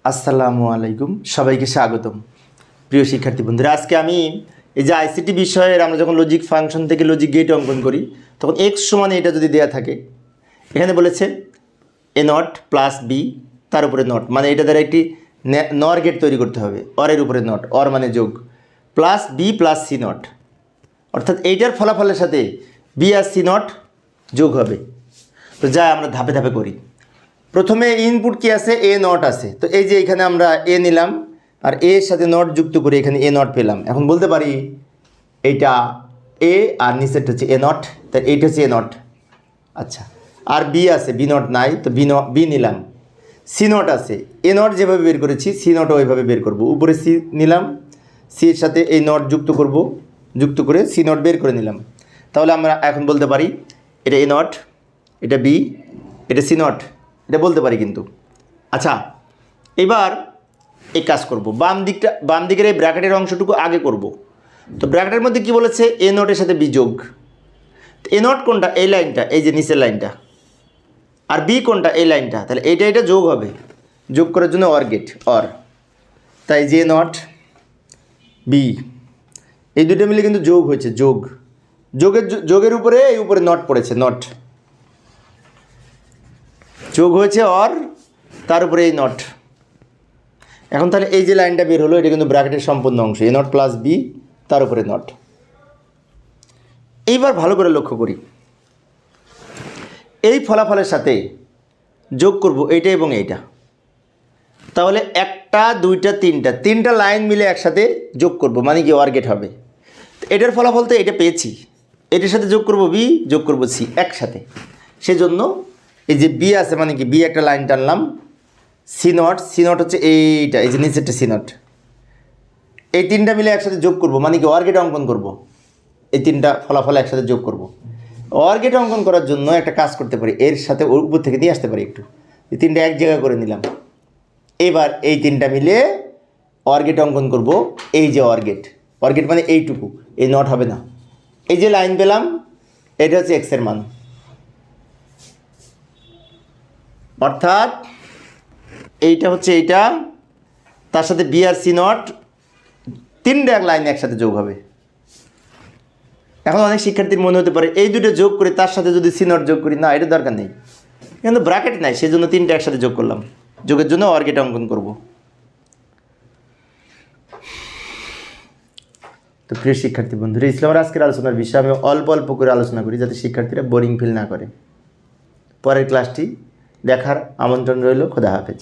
আসসালামু আলাইকুম, সবাইকে স্বাগতম। প্রিয় শিক্ষার্থী বন্ধুরা, আজকে আমি এই যে আইসিটি বিষয়ের আমরা যখন লজিক ফাংশন থেকে লজিক গেট অঙ্কন করি তখন এক্স সমানে এটা যদি দেয়া থাকে, এখানে বলেছে এ নট প্লাস বি তার উপরে নট, মানে এটা দ্বারা একটি নর গেট তৈরি করতে হবে। অরের উপরে নট, অর মানে যোগ, plus B plus C not, অর্থাৎ এইটার ফলাফলের সাথে বি আর সি নট যোগ হবে। তো যা আমরা ধাপে ধাপে করি। প্রথমে ইনপুট কি আছে, এ নট আছে। তো এই যে এখানে আমরা এ নিলাম আর এর সাথে নট যুক্ত করে এখানে এ নট পেলাম। এখন বলতে পারি এইটা এ আর নিচেরটা হচ্ছে এ নট, তাই এইটা হচ্ছে এ নট। আচ্ছা, আর বি আছে, বি নট নাই, তো বি নিলাম। সি নট আছে, এ নট যেভাবে বের করেছি সি নটও ওইভাবে বের করব। উপরে সি নিলাম, সি এর সাথে এই নট যুক্ত করব, যুক্ত করে সি নট বের করে নিলাম। তাহলে আমরা এখন বলতে পারি এটা এ নট, এটা বি, এটা সি নট, এটা বলতে পারি কিন্তু। আচ্ছা, এবার এই কাজ করব, বাম দিকের এই ব্র্যাকেটের অংশটুকু আগে করব। তো ব্র্যাকেটের মধ্যে কি বলেছে, এ নটের সাথে বি যোগ। এ নট কোনটা, এই লাইনটা, এই যে নিচের লাইনটা, আর বি কোনটা, এই লাইনটা, তাহলে এটা যোগ হবে। যোগ করার জন্য অর গেট, অর, তাই যে নট বি এই দুটো মিলে কিন্তু যোগ হয়েছে, যোগ, যোগের উপরে এই উপরে নট পড়েছে, নট যোগ হয়েছে, অর তার উপরে এই নট। এখন তাহলে এই যে লাইনটা বের হলো এটা কিন্তু ব্র্যাকেটের সম্পূর্ণ অংশ, এ নট প্লাস বি তার উপরে নট। এইবার ভালো করে লক্ষ্য করি, এই ফলাফলের সাথে যোগ করব এইটা এবং এইটা। তাহলে একটা দুইটা তিনটা লাইন মিলে একসাথে যোগ করব, মানে কি অর গেট হবে। এটার ফলাফল তো এটা পেয়েছি, এটার সাথে যোগ করব বি, যোগ করব সি একসাথে। সেজন্য এই যে বি আছে, মানে কি বি একটা লাইন টানলাম, সি নট হচ্ছে এইটা, এই যে নিচেরটা সি নট, এই তিনটা মিলে একসাথে যোগ করব, মানে কি অর গেট অঙ্কন করব। এই তিনটা ফলাফল একসাথে যোগ করব। অর গেট অঙ্কন করার জন্য একটা কাজ করতে পারি, এর সাথে ওর উপর থেকে দিয়ে আসতে পারি একটু, এই তিনটা এক জায়গা করে নিলাম। এবার এই তিনটা মিলে অর গেট অঙ্কন করব। এই যে অর গেট মানে এইটুকু, এই নট হবে না। এই যে লাইন পেলাম, এটা হচ্ছে এক্সের মান, অর্থাৎ এইটা হচ্ছে এইটা, তার সাথে বি আর সি নট, তিনটা এক লাইন একসাথে যোগ হবে। এখন অনেক শিক্ষার্থীর মনে হতে পারে এই দুটো যোগ করে তার সাথে যদি সি নট যোগ করি, না এটা দরকার নেই, কিন্তু ব্র্যাকেট নাই, সেজন্য তিনটা একসাথে যোগ করলাম। যোগের জন্য অর গেট অঙ্কন করব। তো প্রিয় শিক্ষার্থী বন্ধুরা, ইসলামের আজকের আলোচনার বিষয়ে আমি অল্প অল্প করে আলোচনা করি যাতে শিক্ষার্থীরা বোরিং ফিল না করে। পরের ক্লাসটি দেখার আমন্ত্রণ রইল। খোদা হাফেজ।